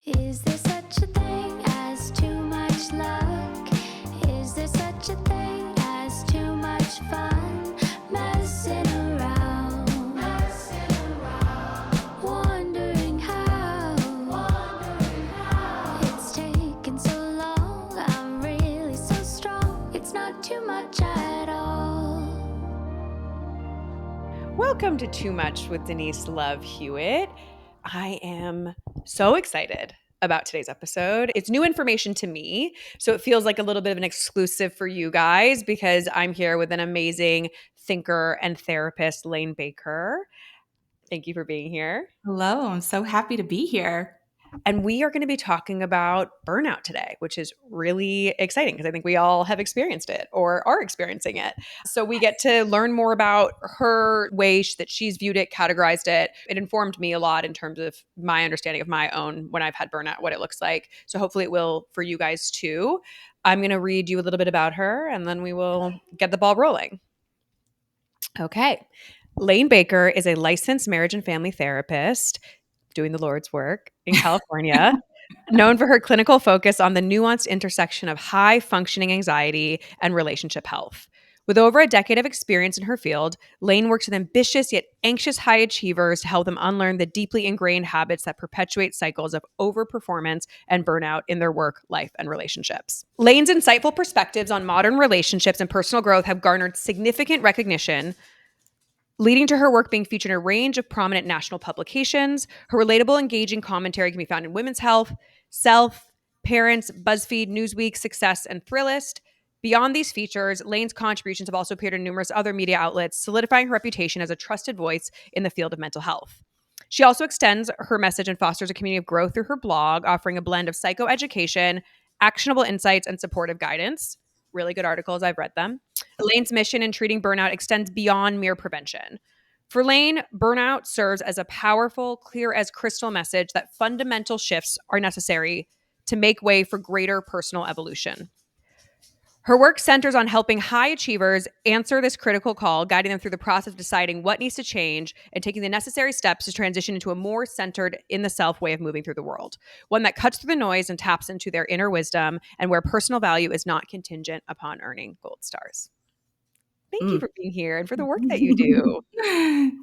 Is there such a thing as too much luck? Is there such a thing as too much fun? Messing around, wondering how it's taken so long. I'm really so strong. It's not too much at all. Welcome to Too Much with Denise Love Hewett. I am so excited about today's episode. It's new information to me, so it feels like a little bit of an exclusive for you guys because I'm here with an amazing thinker and therapist, Layne Baker. Thank you for being here. Hello, I'm so happy to be here. And we are going to be talking about burnout today, which is really exciting because I think we all have experienced it or are experiencing it. So we get to learn more about her way that she's viewed it, categorized it. It informed me a lot in terms of my understanding of my own when I've had burnout, what it looks like. So hopefully it will for you guys too. I'm going to read you a little bit about her and then we will get the ball rolling. Okay. Layne Baker is a licensed marriage and family therapist doing the Lord's work in California, known for her clinical focus on the nuanced intersection of high functioning anxiety and relationship health. With over a decade of experience in her field, Layne works with ambitious yet anxious high achievers to help them unlearn the deeply ingrained habits that perpetuate cycles of overperformance and burnout in their work, life, and relationships. Layne's insightful perspectives on modern relationships and personal growth have garnered significant recognition, leading to her work being featured in a range of prominent national publications. Her relatable, engaging commentary can be found in Women's Health, Self, Parents, BuzzFeed, Newsweek, Success, and Thrillist. Beyond these features, Layne's contributions have also appeared in numerous other media outlets, solidifying her reputation as a trusted voice in the field of mental health. She also extends her message and fosters a community of growth through her blog, offering a blend of psychoeducation, actionable insights, and supportive guidance. Really good articles. I've read them. Layne's mission in treating burnout extends beyond mere prevention. For Layne, burnout serves as a powerful, clear as crystal message that fundamental shifts are necessary to make way for greater personal evolution. Her work centers on helping high achievers answer this critical call, guiding them through the process of deciding what needs to change and taking the necessary steps to transition into a more centered in the self way of moving through the world. One that cuts through the noise and taps into their inner wisdom and where personal value is not contingent upon earning gold stars. Thank you for being here and for the work that you do.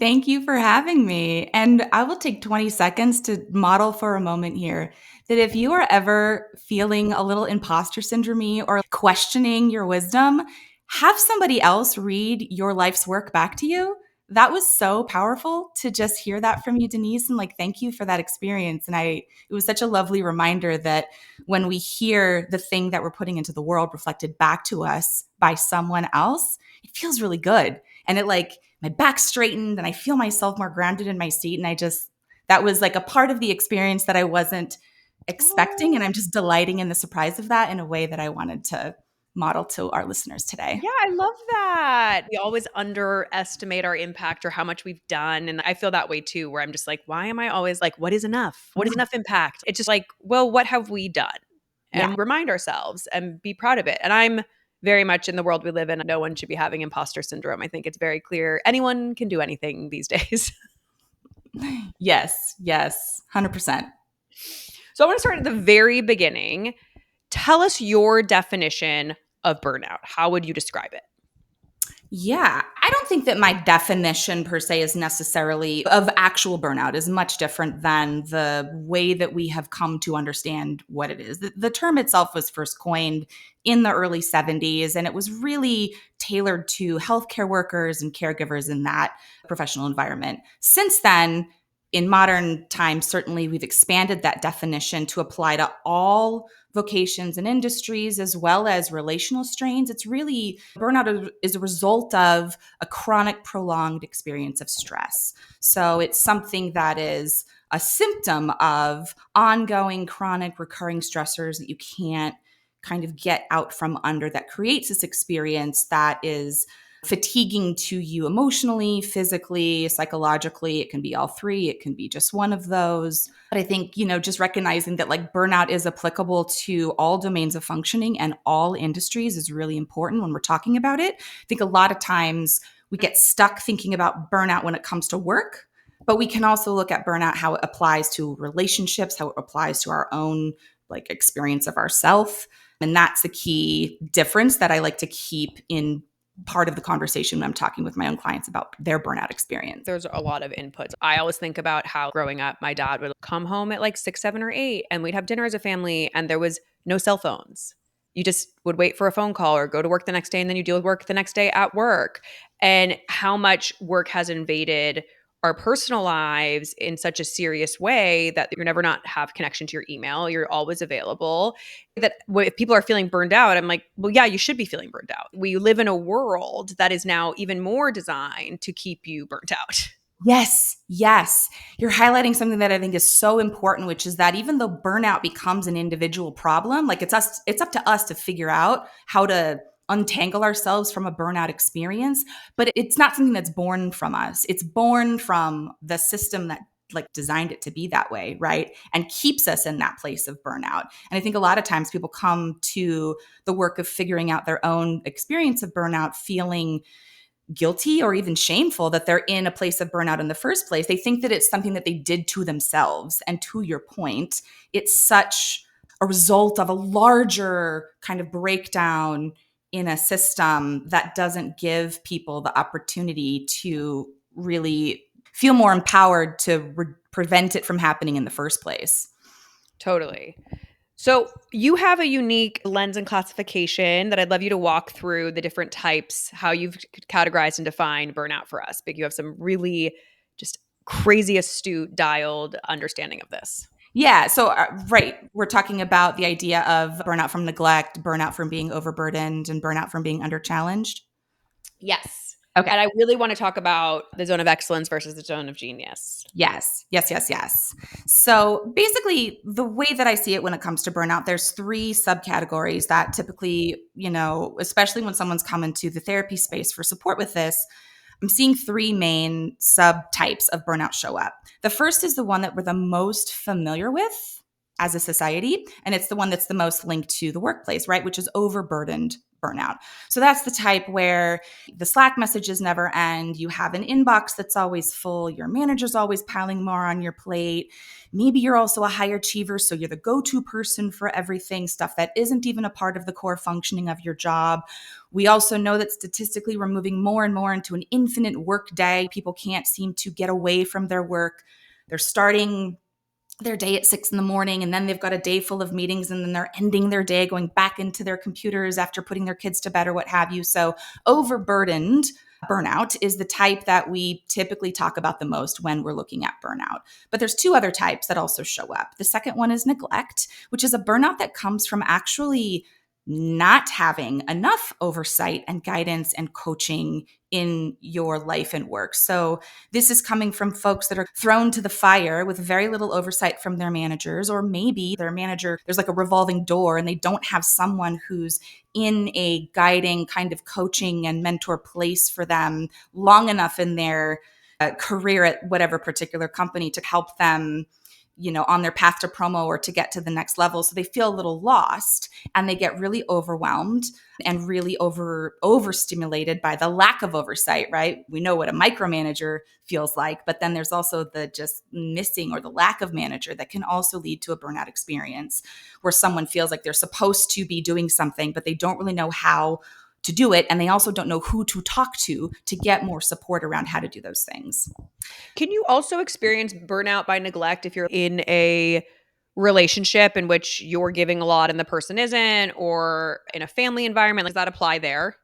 Thank you for having me. And I will take 20 seconds to model for a moment here that if you are ever feeling a little imposter syndrome or questioning your wisdom, have somebody else read your life's work back to you. That was so powerful to just hear that from you, Denise. And thank you for that experience. And it was such a lovely reminder that when we hear the thing that we're putting into the world reflected back to us by someone else, it feels really good. And my back straightened and I feel myself more grounded in my seat. And that was a part of the experience that I wasn't expecting. And I'm just delighting in the surprise of that in a way that I wanted to model to our listeners today. Yeah, I love that. We always underestimate our impact or how much we've done. And I feel that way too, where I'm just like, why am I always like, what is enough? What is enough impact? It's just like, well, what have we done? And Yeah. remind ourselves and be proud of it. And I'm very much in the world we live in. No one should be having imposter syndrome. I think it's very clear. Anyone can do anything these days. Yes. 100%. So I want to start at the very beginning. Tell us your definition of burnout. How would you describe it? Yeah, I don't think that my definition per se is necessarily of actual burnout is much different than the way that we have come to understand what it is. The term itself was first coined in the early 70s, and it was really tailored to healthcare workers and caregivers in that professional environment. Since then, in modern times, certainly we've expanded that definition to apply to all vocations and industries as well as relational strains. It's really burnout is a result of a chronic, prolonged experience of stress. So it's something that is a symptom of ongoing, chronic, recurring stressors that you can't kind of get out from under that creates this experience that is fatiguing to you emotionally, physically, psychologically. It can be all three. It can be just one of those. But I think, just recognizing that burnout is applicable to all domains of functioning and all industries is really important when we're talking about it. I think a lot of times we get stuck thinking about burnout when it comes to work, But we can also look at burnout, how it applies to relationships, how it applies to our own like experience of ourself. And that's the key difference that I like to keep in part of the conversation when I'm talking with my own clients about their burnout experience. There's a lot of inputs. I always think about how growing up, my dad would come home at like 6, 7, or 8, and we'd have dinner as a family, and there was no cell phones. You just would wait for a phone call or go to work the next day, and then you deal with work the next day at work. And how much work has invaded our personal lives in such a serious way that you're never not have connection to your email. You're always available. That if people are feeling burned out, I'm like, well, yeah, you should be feeling burned out. We live in a world that is now even more designed to keep you burnt out. Yes, yes. You're highlighting something that I think is so important, which is that even though burnout becomes an individual problem, like it's up to us to figure out how to untangle ourselves from a burnout experience, but it's not something that's born from us. It's born from the system that like designed it to be that way, right? And keeps us in that place of burnout. And I think a lot of times people come to the work of figuring out their own experience of burnout feeling guilty or even shameful that they're in a place of burnout in the first place. They think that it's something that they did to themselves. And to your point, it's such a result of a larger kind of breakdown in a system that doesn't give people the opportunity to really feel more empowered to prevent it from happening in the first place. Totally. So you have a unique lens and classification that I'd love you to walk through the different types, how you've categorized and defined burnout for us. But you have some really just crazy astute, dialed understanding of this. Yeah. So, right. We're talking about the idea of burnout from neglect, burnout from being overburdened, and burnout from being underchallenged. Yes. Okay. And I really want to talk about the zone of excellence versus the zone of genius. Yes. Yes, yes, yes. So basically, the way that I see it when it comes to burnout, there's 3 subcategories that typically, especially when someone's come into the therapy space for support with this, I'm seeing 3 main subtypes of burnout show up. The first is the one that we're the most familiar with as a society, and it's the one that's the most linked to the workplace, right? Which is overburdened burnout. So that's the type where the Slack messages never end. You have an inbox that's always full. Your manager's always piling more on your plate. Maybe you're also a high achiever, so you're the go-to person for everything, stuff that isn't even a part of the core functioning of your job. We also know that statistically we're moving more and more into an infinite work day. People can't seem to get away from their work. They're starting their day at 6 a.m. and then they've got a day full of meetings, and then they're ending their day going back into their computers after putting their kids to bed or what have you. So overburdened burnout is the type that we typically talk about the most when we're looking at burnout. But there's 2 other types that also show up. The second one is neglect, which is a burnout that comes from actually not having enough oversight and guidance and coaching in your life and work. So this is coming from folks that are thrown to the fire with very little oversight from their managers, or maybe their manager, there's like a revolving door and they don't have someone who's in a guiding kind of coaching and mentor place for them long enough in their career at whatever particular company to help them on their path to promo or to get to the next level. So they feel a little lost and they get really overwhelmed and really overstimulated by the lack of oversight, right? We know what a micromanager feels like, but then there's also the just missing or the lack of manager that can also lead to a burnout experience where someone feels like they're supposed to be doing something, but they don't really know how to do it. And they also don't know who to talk to get more support around how to do those things. Can you also experience burnout by neglect if you're in a relationship in which you're giving a lot and the person isn't, or in a family environment? Does that apply there?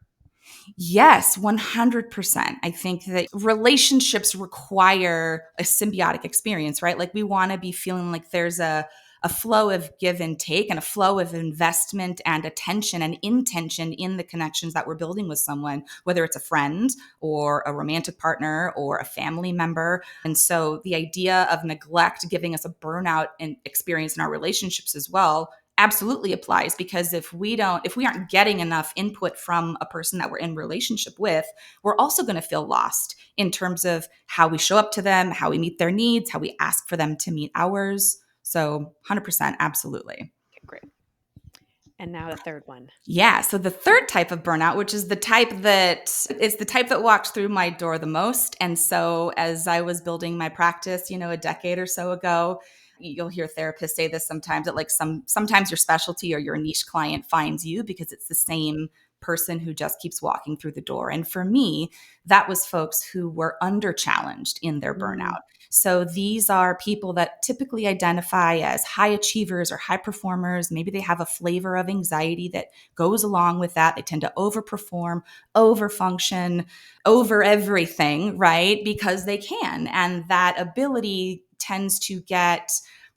Yes, 100%. I think that relationships require a symbiotic experience, right? Like we want to be feeling like there's a flow of give and take and a flow of investment and attention and intention in the connections that we're building with someone, whether it's a friend or a romantic partner or a family member. And so the idea of neglect giving us a burnout experience in our relationships as well absolutely applies, because if we aren't getting enough input from a person that we're in relationship with, we're also going to feel lost in terms of how we show up to them, how we meet their needs, how we ask for them to meet ours. So 100%, absolutely. Okay, great. And now the third one. Yeah. So the third type of burnout, which is the type that walked through my door the most. And so as I was building my practice, a decade or so ago, you'll hear therapists say this sometimes, that like sometimes your specialty or your niche client finds you because it's the same person who just keeps walking through the door. And for me, that was folks who were under challenged in their burnout. So these are people that typically identify as high achievers or high performers. Maybe they have a flavor of anxiety that goes along with that. They tend to overperform, overfunction, over everything, right? Because they can. And that ability tends to get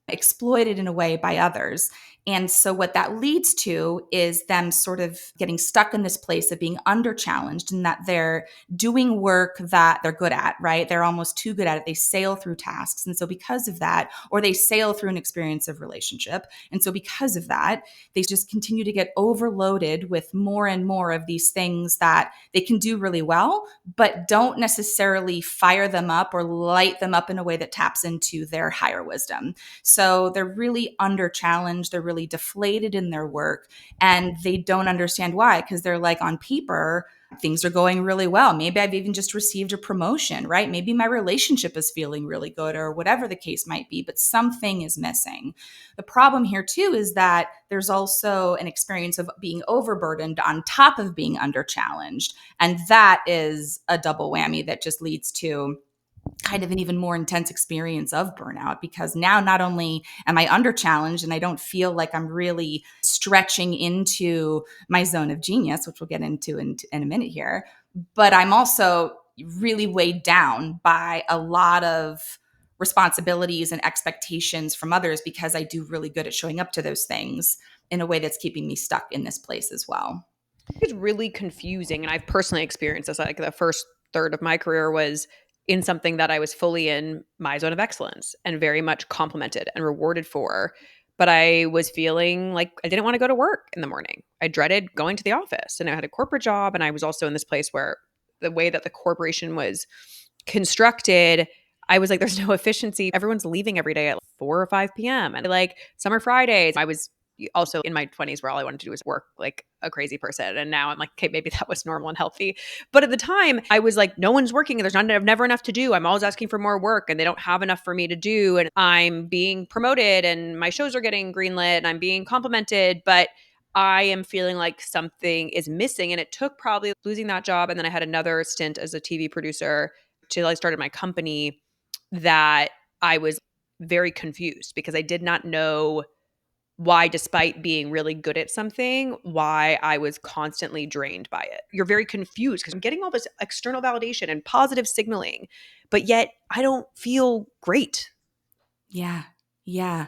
exploited in a way by others. And so what that leads to is them sort of getting stuck in this place of being under challenged, and that they're doing work that they're good at, right? They're almost too good at it. They sail through tasks. And so because of that, or they sail through an experience of relationship. And so because of that, they just continue to get overloaded with more and more of these things that they can do really well, but don't necessarily fire them up or light them up in a way that taps into their higher wisdom. So they're really under challenged. They're really deflated in their work, and they don't understand why, because they're like, on paper, things are going really well. Maybe I've even just received a promotion, right? Maybe my relationship is feeling really good, or whatever the case might be, but something is missing. The problem here too is that there's also an experience of being overburdened on top of being under challenged. And that is a double whammy that just leads to kind of an even more intense experience of burnout, because now not only am I under challenged and I don't feel like I'm really stretching into my zone of genius, which we'll get into in a minute here, but I'm also really weighed down by a lot of responsibilities and expectations from others, because I do really good at showing up to those things in a way that's keeping me stuck in this place as well. It's really confusing. And I've personally experienced this. Like the first third of my career was in something that I was fully in my zone of excellence and very much complimented and rewarded for. But I was feeling like I didn't want to go to work in the morning. I dreaded going to the office, and I had a corporate job. And I was also in this place where the way that the corporation was constructed, I was like, there's no efficiency. Everyone's leaving every day at 4 or 5 p.m. And like summer Fridays, I was also in my 20s where all I wanted to do was work like a crazy person. And now I'm like, okay, maybe that was normal and healthy. But at the time, I was like, no one's working. There's never enough to do. I'm always asking for more work, and they don't have enough for me to do. And I'm being promoted, and my shows are getting greenlit, and I'm being complimented. But I am feeling like something is missing. And it took probably losing that job. And then I had another stint as a TV producer till I started my company, that I was very confused because I did not know why, despite being really good at something, why I was constantly drained by it. You're very confused because I'm getting all this external validation and positive signaling, but yet I don't feel great. Yeah. Yeah.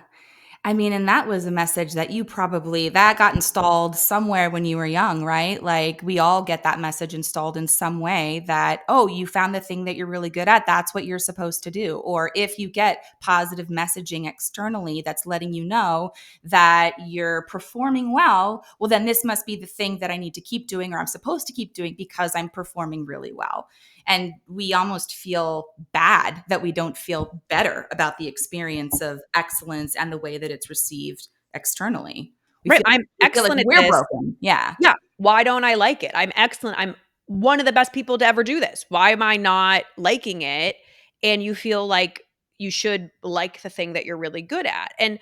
I mean, and that was a message that that got installed somewhere when you were young, right? Like we all get that message installed in some way that, oh, you found the thing that you're really good at. That's what you're supposed to do. Or if you get positive messaging externally that's letting you know that you're performing well, then this must be the thing that I need to keep doing, or I'm supposed to keep doing because I'm performing really well. And we almost feel bad that we don't feel better about the experience of excellence and the way that it's received externally. Right. I'm We feel like excellent at we're this. broken. Yeah. Yeah. Why don't I like it? I'm excellent. I'm one of the best people to ever do this. Why am I not liking it? And you feel like you should like the thing that you're really good at. And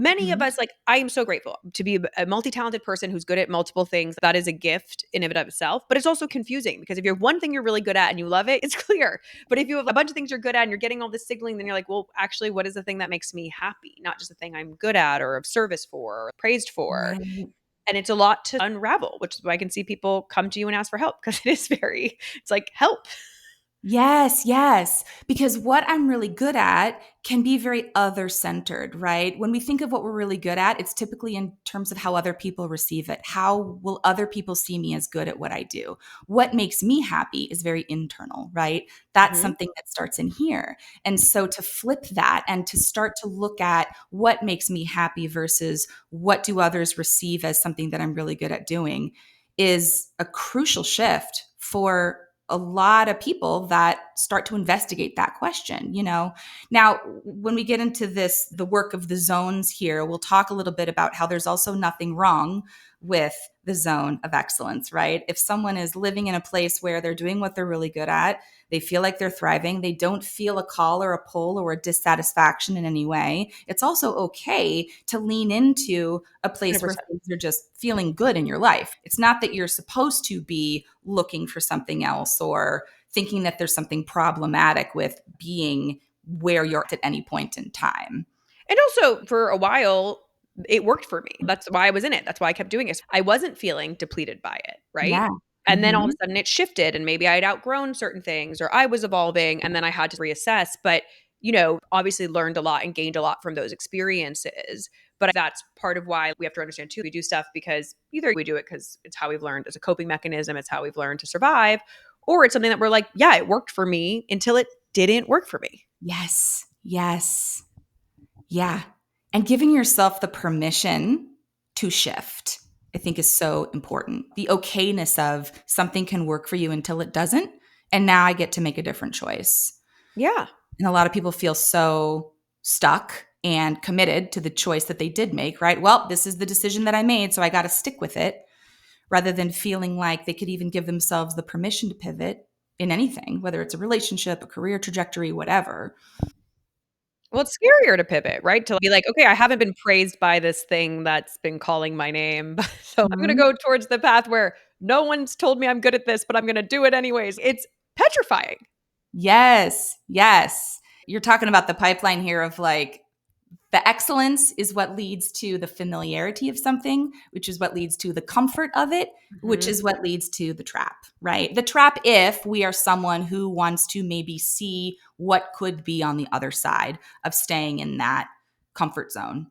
many of Mhm. us, like, I am so grateful to be a multi-talented person who's good at multiple things. That is a gift in and of itself, but it's also confusing because if you have one thing you're really good at and you love it, it's clear. But if you have a bunch of things you're good at and you're getting all this signaling, then you're like, well, actually, what is the thing that makes me happy? Not just the thing I'm good at or of service for or praised for. Right. And it's a lot to unravel, which is why I can see people come to you and ask for help, because it's like, help. Yes, yes. Because what I'm really good at can be very other centered, right? When we think of what we're really good at, it's typically in terms of how other people receive it. How will other people see me as good at what I do? What makes me happy is very internal, right? That's Mhm. something that starts in here. And so to flip that and to start to look at what makes me happy versus what do others receive as something that I'm really good at doing is a crucial shift for a lot of people that start to investigate that question, you know. Now, when we get into the work of the zones here, we'll talk a little bit about how there's also nothing wrong with the zone of excellence, right? If someone is living in a place where they're doing what they're really good at, they feel like they're thriving, they don't feel a call or a pull or a dissatisfaction in any way, it's also okay to lean into a place 100%. where things are just feeling good in your life. It's not that you're supposed to be looking for something else or thinking that there's something problematic with being where you're at any point in time. And also, for a while, it worked for me. That's why I was in it. That's why I kept doing it. I wasn't feeling depleted by it, right? Yeah. And then all of Mhm. a sudden it shifted, and maybe I had outgrown certain things or I was evolving, and then I had to reassess. But, obviously learned a lot and gained a lot from those experiences. But that's part of why we have to understand too. We do stuff because either we do it because it's how we've learned as a coping mechanism, it's how we've learned to survive, or it's something that we're like, yeah, it worked for me until it didn't work for me. Yes. Yes. Yeah. And giving yourself the permission to shift, I think, is so important. The okayness of something can work for you until it doesn't. And now I get to make a different choice. Yeah. And a lot of people feel so stuck and committed to the choice that they did make, right? Well, this is the decision that I made, so I got to stick with it, rather than feeling like they could even give themselves the permission to pivot in anything, whether it's a relationship, a career trajectory, whatever. Well, it's scarier to pivot, right? To be like, okay, I haven't been praised by this thing that's been calling my name. So I'm going to Mhm. go towards the path where no one's told me I'm good at this, but I'm going to do it anyways. It's petrifying. Yes, yes. You're talking about the pipeline here of like the excellence is what leads to the familiarity of something, which is what leads to the comfort of it, which Mhm. is what leads to the trap, right? The trap, if we are someone who wants to maybe see what could be on the other side of staying in that comfort zone.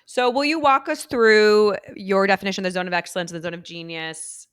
So will you walk us through your definition of the zone of excellence, the zone of genius,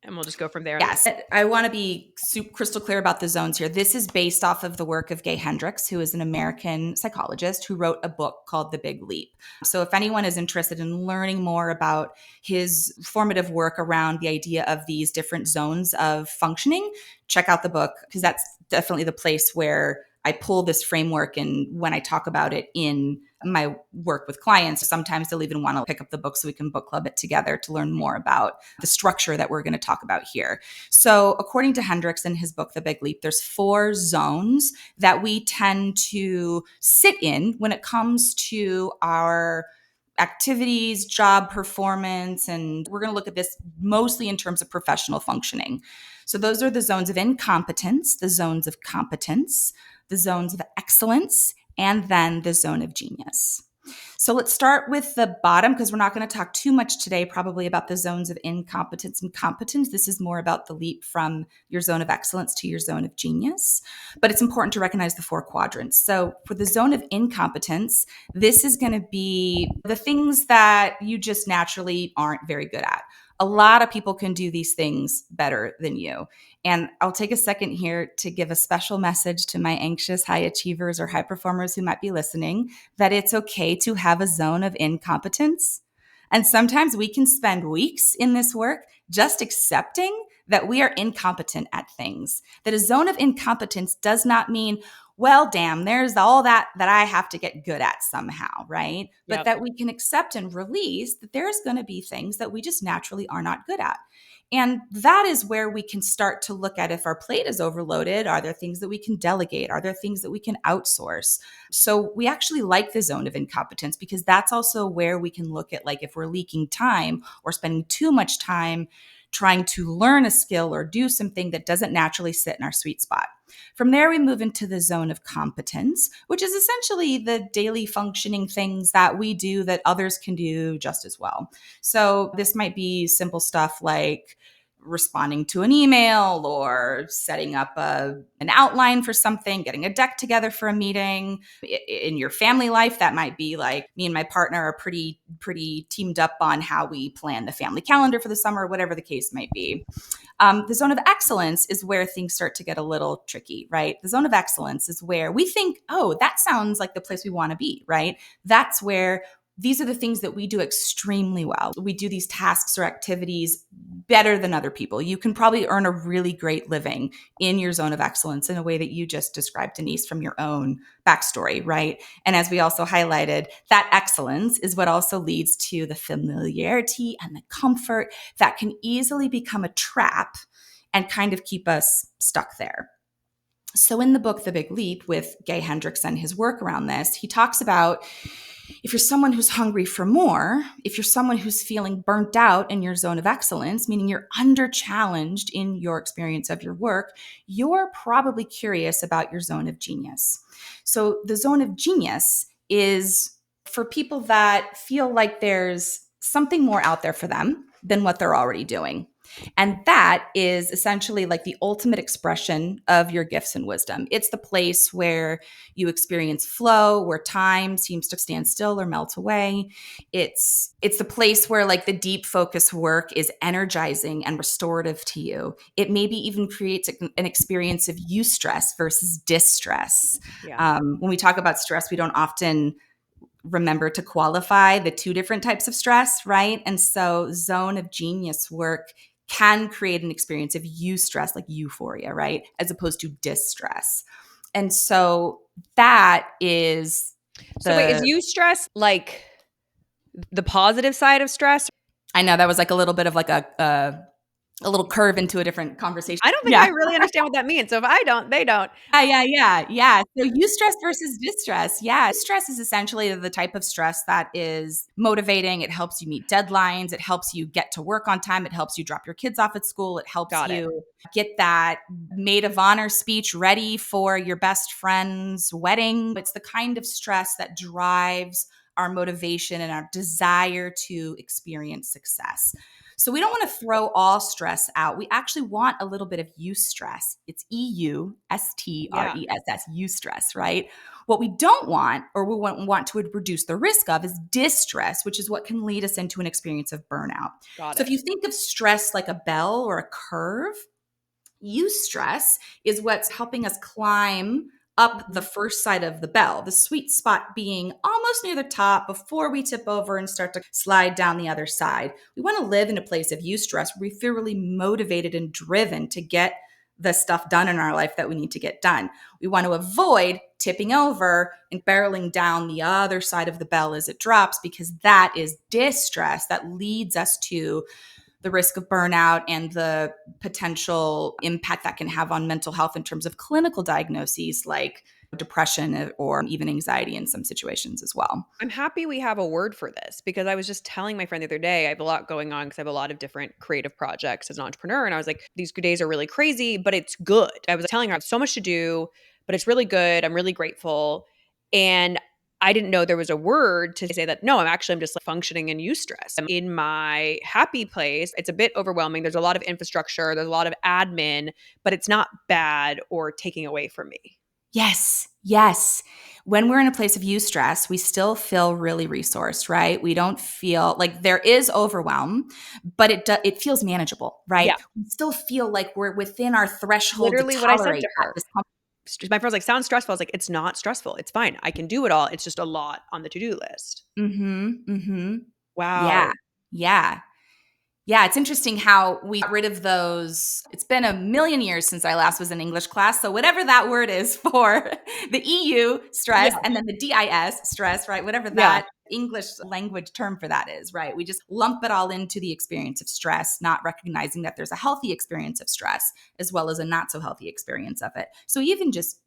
and we'll just go from there? Yes, I want to be crystal clear about the zones here. This is based off of the work of Gay Hendricks, who is an American psychologist who wrote a book called The Big Leap. So if anyone is interested in learning more about his formative work around the idea of these different zones of functioning, check out the book, because that's definitely the place where I pull this framework. And when I talk about it in my work with clients, sometimes they'll even want to pick up the book so we can book club it together to learn more about the structure that we're going to talk about here. So according to Hendricks in his book, The Big Leap, there's 4 zones that we tend to sit in when it comes to our activities, job performance, and we're going to look at this mostly in terms of professional functioning. So those are the zones of incompetence, the zones of competence, the zones of excellence, and then the zone of genius. So let's start with the bottom, because we're not going to talk too much today probably about the zones of incompetence and competence. This is more about the leap from your zone of excellence to your zone of genius. But it's important to recognize the 4 quadrants. So for the zone of incompetence, this is going to be the things that you just naturally aren't very good at. A lot of people can do these things better than you. And I'll take a second here to give a special message to my anxious high achievers or high performers who might be listening, that it's okay to have a zone of incompetence. And sometimes we can spend weeks in this work just accepting that we are incompetent at things. That a zone of incompetence does not mean, well, damn, there's all that I have to get good at somehow, right? But Yep. that we can accept and release that there's going to be things that we just naturally are not good at. And that is where we can start to look at, if our plate is overloaded, are there things that we can delegate? Are there things that we can outsource? So we actually like the zone of incompetence, because that's also where we can look at, like, if we're leaking time or spending too much time trying to learn a skill or do something that doesn't naturally sit in our sweet spot. From there, we move into the zone of competence, which is essentially the daily functioning things that we do that others can do just as well. So this might be simple stuff like responding to an email or setting up an outline for something, getting a deck together for a meeting. In your family life, that might be like me and my partner are pretty teamed up on how we plan the family calendar for the summer, whatever the case might be. The zone of excellence is where things start to get a little tricky, right? The zone of excellence is where we think, oh, that sounds like the place we want to be, right? That's where these are the things that we do extremely well. We do these tasks or activities better than other people. You can probably earn a really great living in your zone of excellence in a way that you just described, Denise, from your own backstory, right? And as we also highlighted, that excellence is what also leads to the familiarity and the comfort that can easily become a trap and kind of keep us stuck there. So in the book, The Big Leap, with Gay Hendricks and his work around this, he talks about if you're someone who's hungry for more, if you're someone who's feeling burnt out in your zone of excellence, meaning you're under challenged in your experience of your work, you're probably curious about your zone of genius. So the zone of genius is for people that feel like there's something more out there for them than what they're already doing. And that is essentially like the ultimate expression of your gifts and wisdom. It's the place where you experience flow, where time seems to stand still or melt away. It's the place where like the deep focus work is energizing and restorative to you. It maybe even creates an experience of eustress versus distress. Yeah. When we talk about stress, we don't often remember to qualify the two different types of stress, right? And so zone of genius work can create an experience of eustress, like euphoria, right? As opposed to distress. And so that is So wait, is eustress like the positive side of stress? I know that was like a little bit of like a little curve into a different conversation. I don't think I really understand what that means. So if I don't, they don't. Yeah. So eustress versus distress. Yeah. Stress is essentially the type of stress that is motivating. It helps you meet deadlines. It helps you get to work on time. It helps you drop your kids off at school. It helps you get that maid of honor speech ready for your best friend's wedding. It's the kind of stress that drives our motivation and our desire to experience success. So we don't want to throw all stress out. We actually want a little bit of eustress. It's eustress, eustress, right? What we don't want, or we want to reduce the risk of, is distress, which is what can lead us into an experience of burnout. So if you think of stress like a bell or a curve, eustress is what's helping us climb up the first side of the bell, the sweet spot being almost near the top before we tip over and start to slide down the other side. We want to live in a place of eustress where we feel really motivated and driven to get the stuff done in our life that we need to get done. We want to avoid tipping over and barreling down the other side of the bell as it drops, because that is distress that leads us to the risk of burnout and the potential impact that can have on mental health in terms of clinical diagnoses like depression or even anxiety in some situations as well. I'm happy we have a word for this, because I was just telling my friend the other day, I have a lot going on because I have a lot of different creative projects as an entrepreneur. And I was like, these days are really crazy, but it's good. I was telling her I have so much to do, but it's really good. I'm really grateful. And I didn't know there was a word to say that, no, I'm just like functioning in eustress. I'm in my happy place. It's a bit overwhelming. There's a lot of infrastructure. There's a lot of admin, but it's not bad or taking away from me. Yes. When we're in a place of eustress, we still feel really resourced, right? We don't feel like there is overwhelm, but it feels manageable, right? Yeah. We still feel like we're within our threshold. Literally what I said to her. My friend's like, sounds stressful. I was like, it's not stressful. It's fine. I can do it all. It's just a lot on the to-do list. Wow. Yeah, it's interesting how we got rid of those. It's been a million years since I last was in English class. So whatever that word is for the EU stress and then the DIS stress, right? Whatever that English language term for that is, right? We just lump it all into the experience of stress, not recognizing that there's a healthy experience of stress as well as a not so healthy experience of it. So even just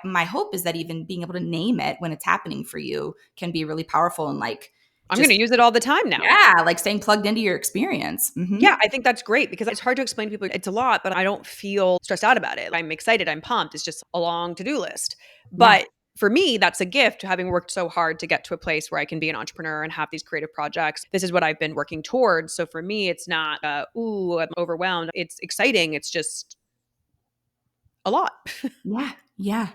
my hope is that even being able to name it when it's happening for you can be really powerful and like, I'm going to use it all the time now. Yeah, like staying plugged into your experience. Yeah, I think that's great, because it's hard to explain to people. It's a lot, but I don't feel stressed out about it. I'm excited. I'm pumped. It's just a long to-do list. But for me, that's a gift, having worked so hard to get to a place where I can be an entrepreneur and have these creative projects. This is what I've been working towards. So for me, it's not, ooh, I'm overwhelmed. It's exciting. It's just a lot. Yeah.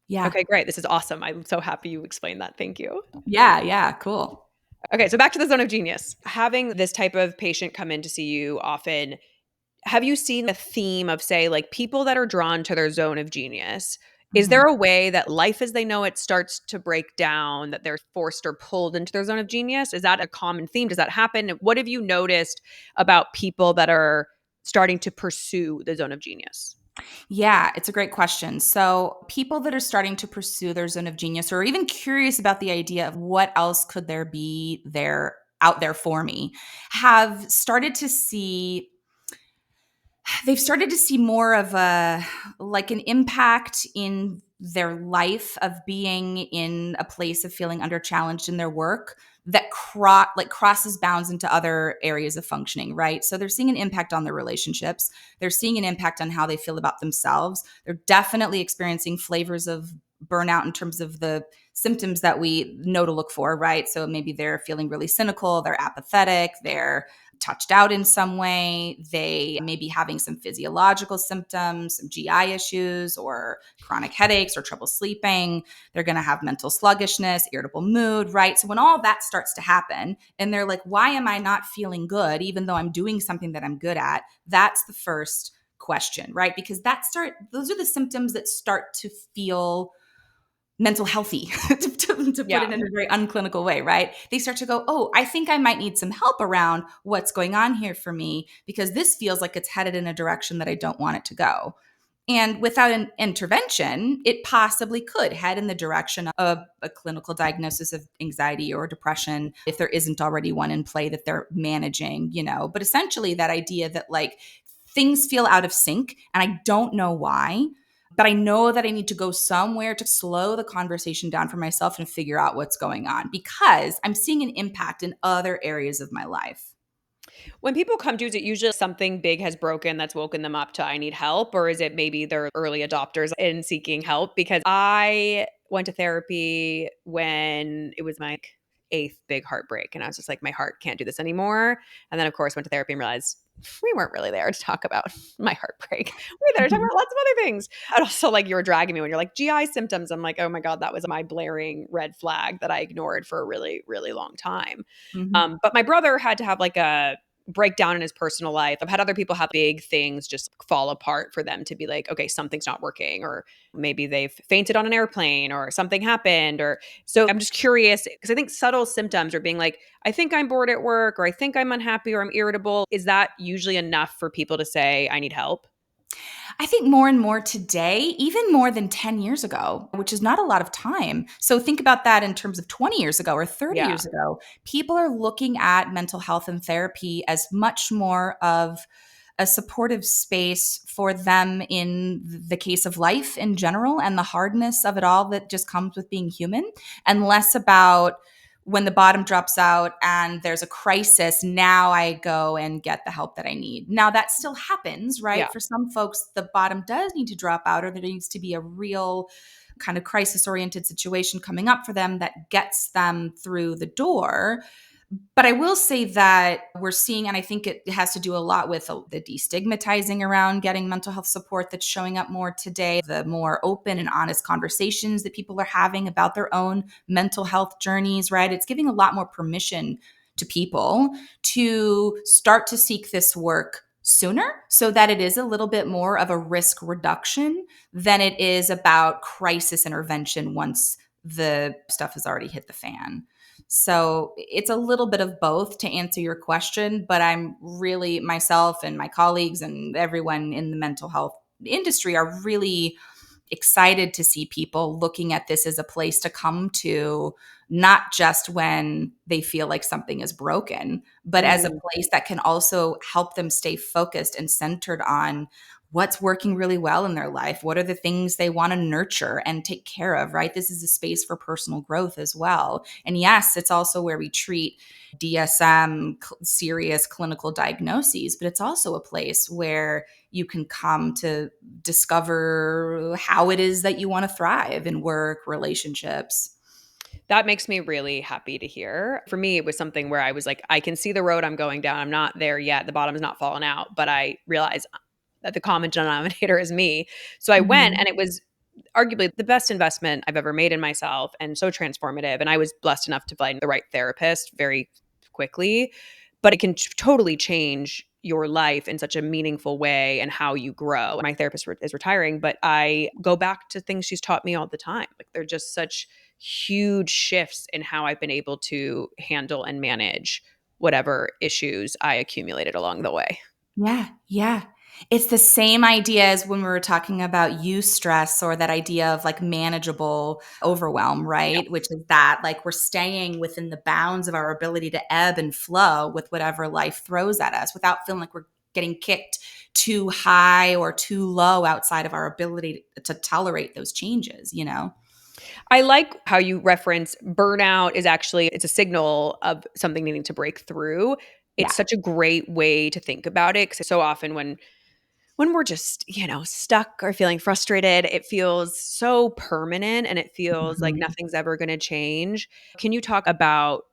Okay, great. This is awesome. I'm so happy you explained that. Thank you. Yeah, cool. Okay, so back to the zone of genius. Having this type of patient come in to see you often, have you seen a theme of, say, like people that are drawn to their zone of genius? Is Mhm. there a way that life as they know it starts to break down, that they're forced or pulled into their zone of genius? Is that a common theme? Does that happen? What have you noticed about people that are starting to pursue the zone of genius? Yeah, it's a great question. So, people that are starting to pursue their zone of genius or even curious about the idea of what else could there be there out there for me have started to see they've started to see more of a like an impact in their life of being in a place of feeling under challenged in their work that crosses bounds into other areas of functioning, right? So they're seeing an impact on their relationships, they're seeing an impact on how they feel about themselves, they're definitely experiencing flavors of burnout in terms of the symptoms that we know to look for, right? So maybe they're feeling really cynical, they're apathetic, they're touched out in some way. They may be having some physiological symptoms, some GI issues, or chronic headaches or trouble sleeping. They're going to have mental sluggishness, irritable mood, right? So when all that starts to happen and they're like, why am I not feeling good, even though I'm doing something that I'm good at? That's the first question, right? Because those are the symptoms that start to feel mental healthy to put Yeah. it in a very unclinical way, right? They start to go, oh, I think I might need some help around what's going on here for me because this feels like it's headed in a direction that I don't want it to go. And without an intervention, it possibly could head in the direction of a clinical diagnosis of anxiety or depression if there isn't already one in play that they're managing, But essentially, that idea that like things feel out of sync and I don't know why, but I know that I need to go somewhere to slow the conversation down for myself and figure out what's going on because I'm seeing an impact in other areas of my life. When people come to you, is it usually something big has broken that's woken them up to I need help? Or is it maybe they're early adopters in seeking help? Because I went to therapy when it was my eighth big heartbreak. And I was just like, my heart can't do this anymore. And then, of course, went to therapy and realized we weren't really there to talk about my heartbreak. We were there to talk about lots of other things. And also, like, you were dragging me when you're like, GI symptoms. I'm like, oh my God, that was my blaring red flag that I ignored for a really, really long time. Mhm. But my brother had to have like a breakdown in his personal life. I've had other people have big things just fall apart for them to be like, okay, something's not working, or maybe they've fainted on an airplane or something happened. Or so I'm just curious because I think subtle symptoms are being like, I think I'm bored at work, or I think I'm unhappy, or I'm irritable. Is that usually enough for people to say, I need help? I think more and more today, even more than 10 years ago, which is not a lot of time. So think about that in terms of 20 years ago or 30 Yeah. years ago. People are looking at mental health and therapy as much more of a supportive space for them in the case of life in general and the hardness of it all that just comes with being human, and less about when the bottom drops out and there's a crisis, now I go and get the help that I need. Now that still happens, Yeah. right? For some folks, the bottom does need to drop out, or there needs to be a real kind of crisis oriented situation coming up for them that gets them through the door. But I will say that we're seeing, and I think it has to do a lot with the destigmatizing around getting mental health support that's showing up more today, the more open and honest conversations that people are having about their own mental health journeys, right? It's giving a lot more permission to people to start to seek this work sooner so that it is a little bit more of a risk reduction than it is about crisis intervention once the stuff has already hit the fan. So it's a little bit of both to answer your question, but I'm really myself and my colleagues and everyone in the mental health industry are really excited to see people looking at this as a place to come to, not just when they feel like something is broken, but as a Mm. place that can also help them stay focused and centered on what's working really well in their life. What are the things they want to nurture and take care of, right? This is a space for personal growth as well. And yes, it's also where we treat DSM, serious clinical diagnoses, but it's also a place where you can come to discover how it is that you want to thrive in work, relationships. That makes me really happy to hear. For me, it was something where I was like, I can see the road I'm going down. I'm not there yet. The bottom's not fallen out, but I realize that the common denominator is me. So I went, Mhm. and it was arguably the best investment I've ever made in myself and so transformative. And I was blessed enough to find the right therapist very quickly, but it can totally change your life in such a meaningful way and how you grow. My therapist is retiring, but I go back to things she's taught me all the time. Like they're just such huge shifts in how I've been able to handle and manage whatever issues I accumulated along the way. Yeah, yeah. It's the same idea as when we were talking about eustress, or that idea of like manageable overwhelm, Yeah. right? Which is that like we're staying within the bounds of our ability to ebb and flow with whatever life throws at us without feeling like we're getting kicked too high or too low outside of our ability to tolerate those changes, you know? I like how you reference burnout is actually it's a signal of something needing to break through. It's Yeah. such a great way to think about it because so often when we're just, stuck or feeling frustrated, it feels so permanent and it feels like Mhm. nothing's ever going to change. Can you talk about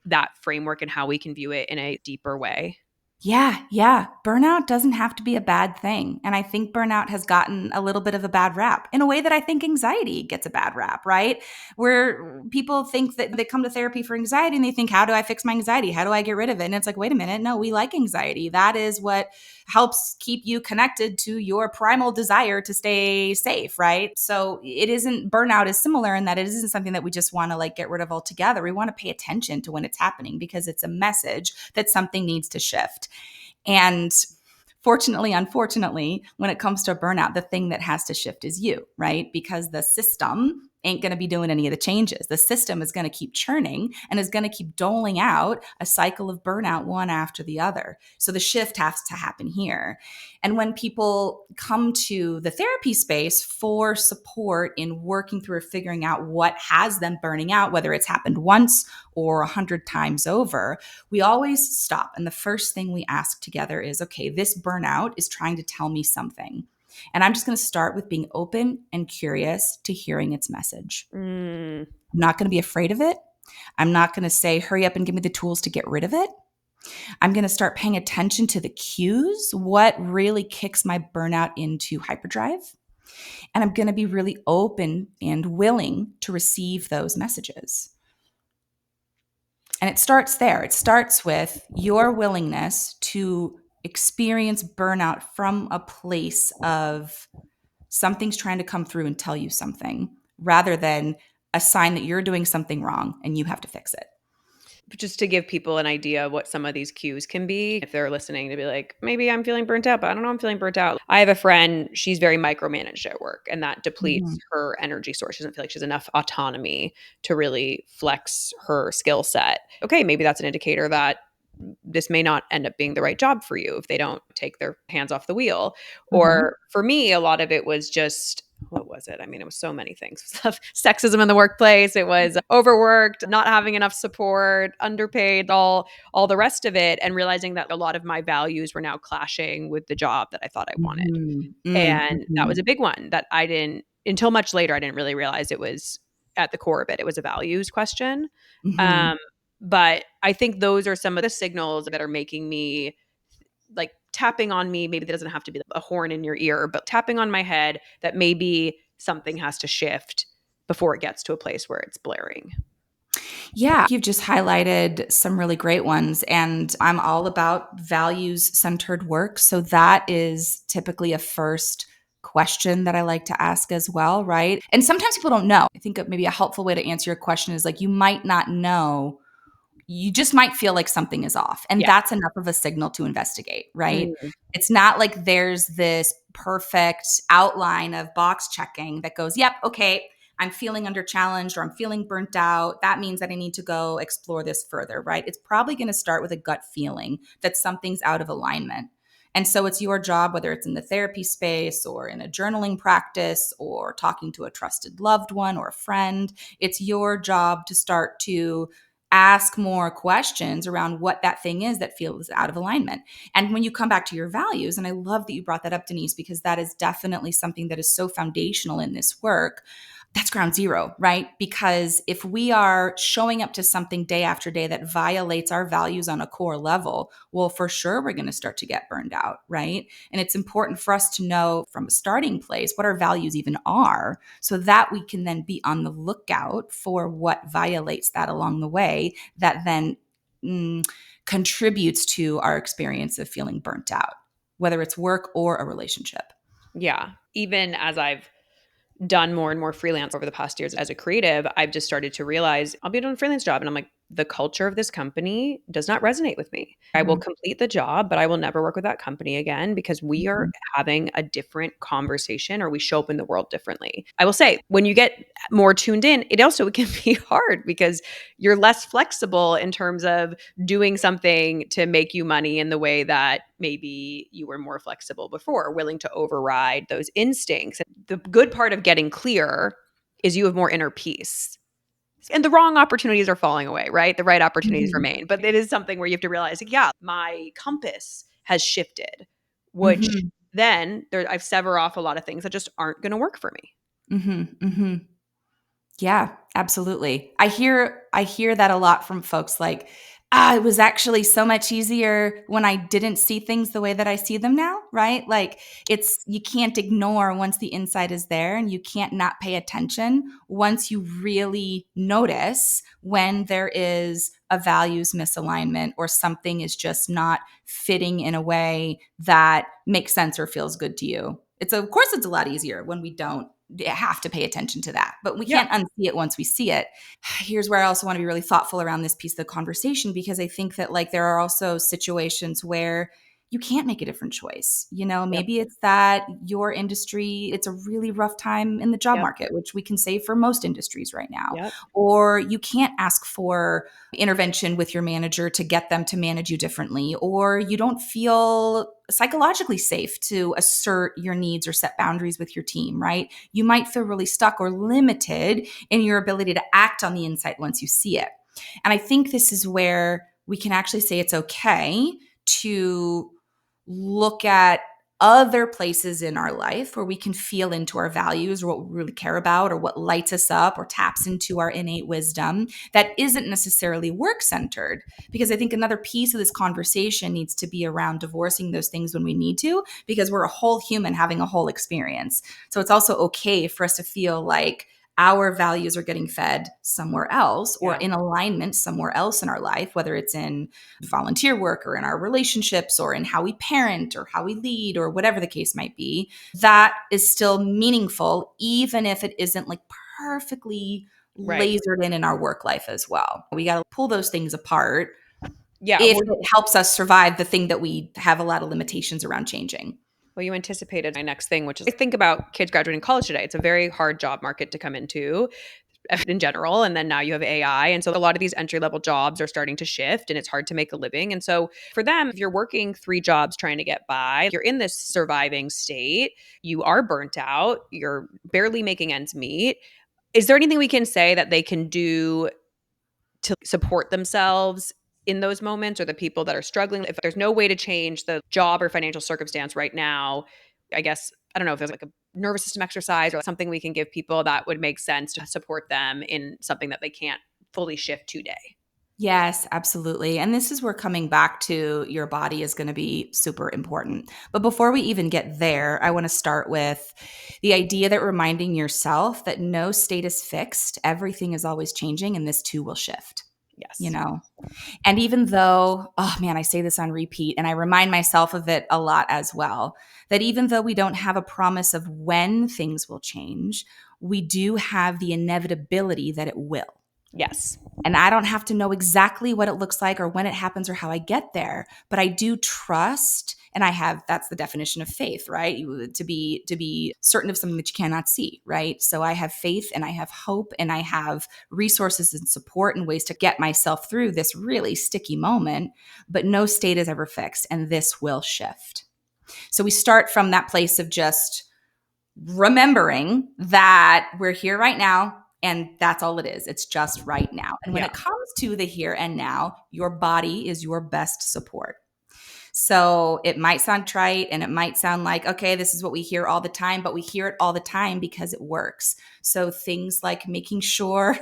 that framework and how we can view it in a deeper way? Yeah, yeah. Burnout doesn't have to be a bad thing. And I think burnout has gotten a little bit of a bad rap in a way that I think anxiety gets a bad rap, right? Where people think that they come to therapy for anxiety and they think, how do I fix my anxiety? How do I get rid of it? And it's like, wait a minute. No, we like anxiety. That is what helps keep you connected to your primal desire to stay safe, right? So burnout is similar in that it isn't something that we just want to like get rid of altogether. We want to pay attention to when it's happening because it's a message that something needs to shift. And fortunately, unfortunately, when it comes to burnout, the thing that has to shift is you, right? Because the system ain't going to be doing any of the changes. The system is going to keep churning and is going to keep doling out a cycle of burnout one after the other. So the shift has to happen here. And when people come to the therapy space for support in working through or figuring out what has them burning out, whether it's happened once or 100 times over, we always stop. And the first thing we ask together is, okay, this burnout is trying to tell me something. And I'm just going to start with being open and curious to hearing its message. Mm. I'm not going to be afraid of it. I'm not going to say, hurry up and give me the tools to get rid of it. I'm going to start paying attention to the cues, what really kicks my burnout into hyperdrive. And I'm going to be really open and willing to receive those messages. And it starts there. It starts with your willingness to experience burnout from a place of something's trying to come through and tell you something rather than a sign that you're doing something wrong and you have to fix it. Just to give people an idea of what some of these cues can be, if they're listening to be like, maybe I'm feeling burnt out, but I don't know I'm feeling burnt out. I have a friend, she's very micromanaged at work, and that depletes Mhm. her energy source. She doesn't feel like she has enough autonomy to really flex her skill set. Okay, maybe that's an indicator that this may not end up being the right job for you if they don't take their hands off the wheel. Mhm. Or for me, a lot of it was just what was it? I mean, it was so many things. Sexism in the workplace. It was overworked, not having enough support, underpaid, all the rest of it, and realizing that a lot of my values were now clashing with the job that I thought I wanted. Mhm. And that was Mhm. a big one that I didn't until much later I didn't really realize it was at the core of it. It was a values question. Mhm. Um, but I think those are some of the signals that are making me like tapping on me. Maybe that doesn't have to be a horn in your ear, but tapping on my head that maybe something has to shift before it gets to a place where it's blaring. Yeah, you've just highlighted some really great ones. And I'm all about values centered work. So that is typically a first question that I like to ask as well, right? And sometimes people don't know. I think maybe a helpful way to answer your question is like, you might not know, you just might feel like something is off. And Yeah. that's enough of a signal to investigate, right? Mm. It's not like there's this perfect outline of box checking that goes, yep, okay, I'm feeling under challenged or I'm feeling burnt out. That means that I need to go explore this further, right? It's probably going to start with a gut feeling that something's out of alignment. And so it's your job, whether it's in the therapy space or in a journaling practice or talking to a trusted loved one or a friend, it's your job to start to ask more questions around what that thing is that feels out of alignment. And when you come back to your values, and I love that you brought that up, Denise, because that is definitely something that is so foundational in this work. That's ground zero, right? Because if we are showing up to something day after day that violates our values on a core level, well, for sure, we're going to start to get burned out, right? And it's important for us to know from a starting place what our values even are so that we can then be on the lookout for what violates that along the way that then contributes to our experience of feeling burnt out, whether it's work or a relationship. Yeah. Even as I've done more and more freelance over the past years as a creative, I've just started to realize I'll be doing a freelance job and I'm like, the culture of this company does not resonate with me. I will Mhm. complete the job, but I will never work with that company again because we are Mhm. having a different conversation or we show up in the world differently. I will say, when you get more tuned in, it also can be hard because you're less flexible in terms of doing something to make you money in the way that maybe you were more flexible before, willing to override those instincts. The good part of getting clear is you have more inner peace. And the wrong opportunities are falling away, right? The right opportunities Mhm. remain. But it is something where you have to realize, like, yeah, my compass has shifted, which Mhm. then I've severed off a lot of things that just aren't going to work for me. Mhm. Mhm. Yeah, absolutely. I hear that a lot from folks like, it was actually so much easier when I didn't see things the way that I see them now, right? Like it's you can't ignore once the insight is there and you can't not pay attention once you really notice when there is a values misalignment or something is just not fitting in a way that makes sense or feels good to you. Of course it's a lot easier when we don't have to pay attention to that, but we Yeah. can't unsee it once we see it. Here's where I also want to be really thoughtful around this piece of the conversation, because I think that like there are also situations where you can't make a different choice. Yep. Maybe it's that your industry, it's a really rough time in the job Yep. market, which we can say for most industries right now. Yep. Or you can't ask for intervention with your manager to get them to manage you differently, or you don't feel psychologically safe to assert your needs or set boundaries with your team, right? You might feel really stuck or limited in your ability to act on the insight once you see it. And I think this is where we can actually say it's okay to look at other places in our life where we can feel into our values or what we really care about or what lights us up or taps into our innate wisdom that isn't necessarily work centered. Because I think another piece of this conversation needs to be around divorcing those things when we need to, because we're a whole human having a whole experience. So it's also okay for us to feel like our values are getting fed somewhere else or Yeah. in alignment somewhere else in our life, whether it's in volunteer work or in our relationships or in how we parent or how we lead or whatever the case might be. That is still meaningful, even if it isn't like perfectly Right. lasered in our work life as well. We got to pull those things apart Yeah. if Well, it helps us survive the thing that we have a lot of limitations around changing. Well, you anticipated my next thing, which is I think about kids graduating college today. It's a very hard job market to come into in general. And then now you have AI. And so a lot of these entry level jobs are starting to shift and it's hard to make a living. And so for them, if you're working 3 jobs trying to get by, you're in this surviving state, you are burnt out, you're barely making ends meet. Is there anything we can say that they can do to support themselves in those moments, or the people that are struggling? If there's no way to change the job or financial circumstance right now, I guess, I don't know if there's like a nervous system exercise or something we can give people that would make sense to support them in something that they can't fully shift today. Yes, absolutely. And this is where coming back to your body is going to be super important. But before we even get there, I want to start with the idea that reminding yourself that no state is fixed, everything is always changing, and this too will shift. You Yes. know, and even though, oh man, I say this on repeat and I remind myself of it a lot as well, that even though we don't have a promise of when things will change, we do have the inevitability that it will. Yes. And I don't have to know exactly what it looks like or when it happens or how I get there, but I do trust, and that's the definition of faith, right? To be certain of something that you cannot see, right? So I have faith and I have hope and I have resources and support and ways to get myself through this really sticky moment, but no state is ever fixed and this will shift. So we start from that place of just remembering that we're here right now and that's all it is. It's just right now. And when Yeah. it comes to the here and now, your body is your best support. So it might sound trite and it might sound like, okay, this is what we hear all the time, but we hear it all the time because it works. So things like making sure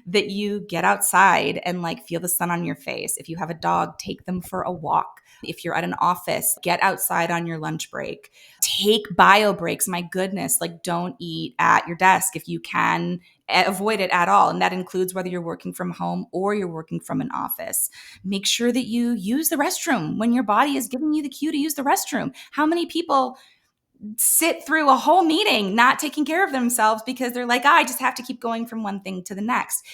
that you get outside and like feel the sun on your face. If you have a dog, take them for a walk. If you're at an office, get outside on your lunch break. Take bio breaks. My goodness, like don't eat at your desk if you can avoid it at all. And that includes whether you're working from home or you're working from an office. Make sure that you use the restroom when your body is giving you the cue to use the restroom. How many people sit through a whole meeting not taking care of themselves because they're like, I just have to keep going from one thing to the next?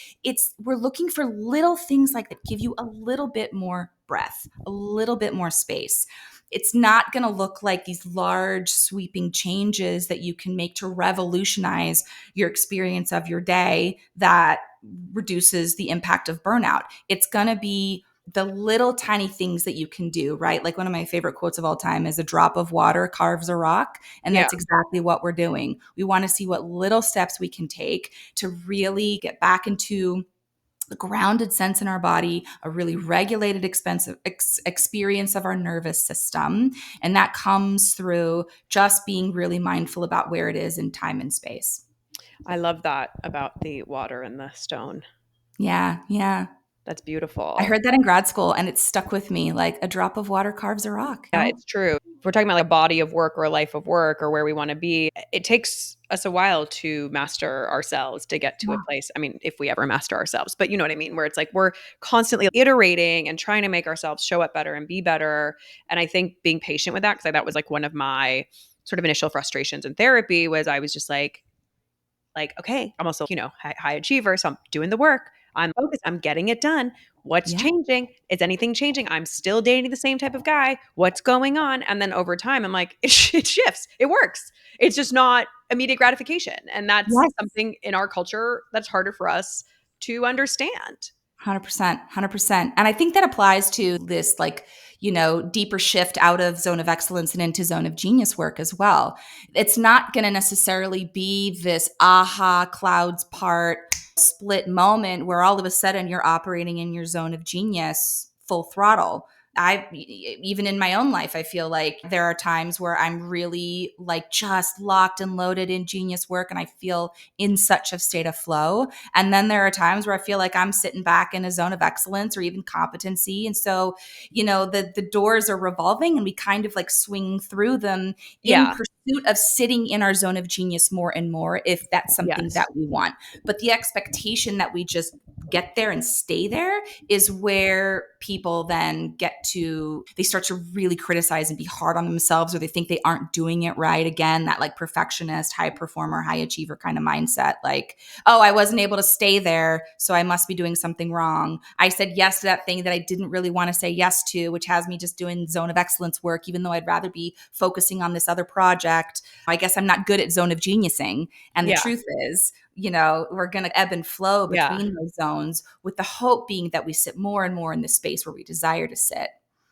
We're looking for little things like that give you a little bit more breath, a little bit more space. It's not going to look like these large sweeping changes that you can make to revolutionize your experience of your day that reduces the impact of burnout. It's going to be the little tiny things that you can do, right? Like one of my favorite quotes of all time is, a drop of water carves a rock. And Yeah. that's exactly what we're doing. We want to see what little steps we can take to really get back into the grounded sense in our body, a really regulated experience of our nervous system. And that comes through just being really mindful about where it is in time and space. I love that about the water and the stone. Yeah, yeah. That's beautiful. I heard that in grad school and it stuck with me, like a drop of water carves a rock. Yeah, it's true. If we're talking about like a body of work or a life of work or where we want to be, it takes us a while to master ourselves to get to a place. I mean, if we ever master ourselves, but you know what I mean, where it's like we're constantly iterating and trying to make ourselves show up better and be better. And I think being patient with that, because that was like one of my sort of initial frustrations in therapy, was I was just like, okay, I'm also, high achiever. So I'm doing the work. I'm focused. I'm getting it done. What's Yeah. changing? Is anything changing? I'm still dating the same type of guy. What's going on? And then over time, I'm like, it shifts. It works. It's just not immediate gratification. And that's Yes. something in our culture that's harder for us to understand. 100%, 100%. And I think that applies to this, like, deeper shift out of zone of excellence and into zone of genius work as well. It's not going to necessarily be this aha, clouds part, split moment where all of a sudden you're operating in your zone of genius full throttle. Even in my own life, I feel like there are times where I'm really like just locked and loaded in genius work and I feel in such a state of flow. And then there are times where I feel like I'm sitting back in a zone of excellence or even competency. And so, the doors are revolving and we kind of like swing through them in Yeah. pursuit of sitting in our zone of genius more and more, if that's something Yes. that we want. But the expectation that we just get there and stay there is where people then they start to really criticize and be hard on themselves, or they think they aren't doing it right. Again, that like perfectionist, high performer, high achiever kind of mindset. Like, oh, I wasn't able to stay there, so I must be doing something wrong. I said yes to that thing that I didn't really want to say yes to, which has me just doing zone of excellence work, even though I'd rather be focusing on this other project. I guess I'm not good at zone of geniusing. And the Yeah. truth is, we're going to ebb and flow between those zones, with the hope being that we sit more and more in the space where we desire to sit.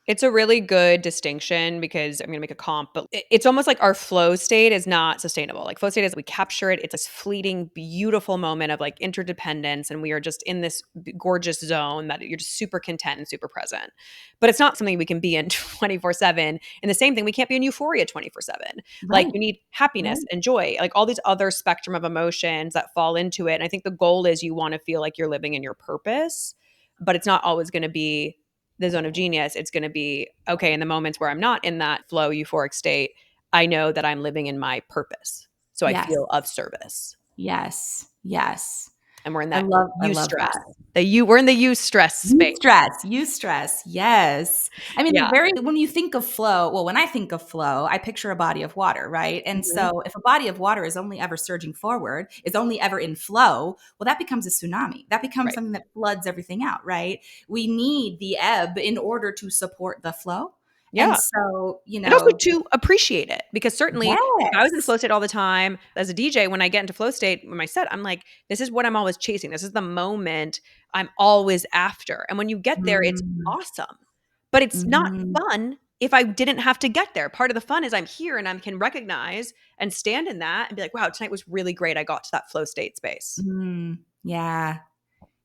It's a really good distinction because I'm going to make a comp, but it's almost like our flow state is not sustainable. Like flow state is we capture it. It's this fleeting, beautiful moment of like interdependence. And we are just in this gorgeous zone that you're just super content and super present. But it's not something we can be in 24/7. And the same thing, we can't be in euphoria 24/7. Like Right. we need happiness and joy, like all these other spectrum of emotions that fall into it. And I think the goal is you want to feel like you're living in your purpose, but it's not always going to be the zone of genius. It's going to be, okay, in the moments where I'm not in that flow euphoric state, I know that I'm living in my purpose. So I Yes. feel of service. Yes. Yes. And we're in I that love eustress. that. We're in the eustress space. Eustress. Yes. I mean, Yeah. when you think of flow, well, when I think of flow, I picture a body of water, right? And Mhm. so if a body of water is only ever surging forward, is only ever in flow, well, that becomes a tsunami. That becomes Right. something that floods everything out, right? We need the ebb in order to support the flow. Yeah. And so, And also to appreciate it, because certainly if I was in yes. flow state all the time as a DJ, when I get into flow state with my set, I'm like, this is what I'm always chasing. This is the moment I'm always after. And when you get there, it's Mm, awesome. But it's not mm, fun if I didn't have to get there. Part of the fun is I'm here and I can recognize and stand in that and be like, wow, tonight was really great. I got to that flow state space. yeah.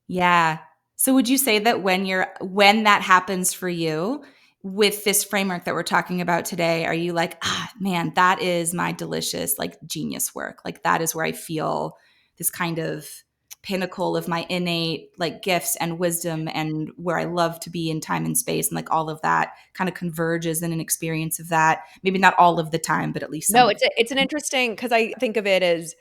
Yeah. So would you say that when that happens for you with this framework that we're talking about today, are you like, man, that is my delicious like genius work. Like that is where I feel this kind of pinnacle of my innate like gifts and wisdom and where I love to be in time and space, and like all of that kind of converges in an experience of that. Maybe not all of the time, but at least some No, of it's an interesting, because I think of it as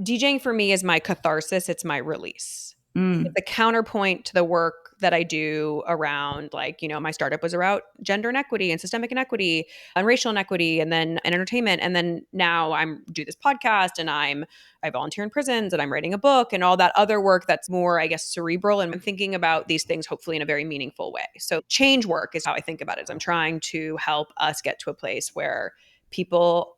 DJing for me is my catharsis. It's my release. it. It's a counterpoint to the work that I do around, like, my startup was around gender inequity and systemic inequity and racial inequity, and then and entertainment. And then now I'm do this podcast, and I volunteer in prisons, and I'm writing a book and all that other work that's more, I guess, cerebral. And I'm thinking about these things hopefully in a very meaningful way. So change work is how I think about it. Is I'm trying to help us get to a place where people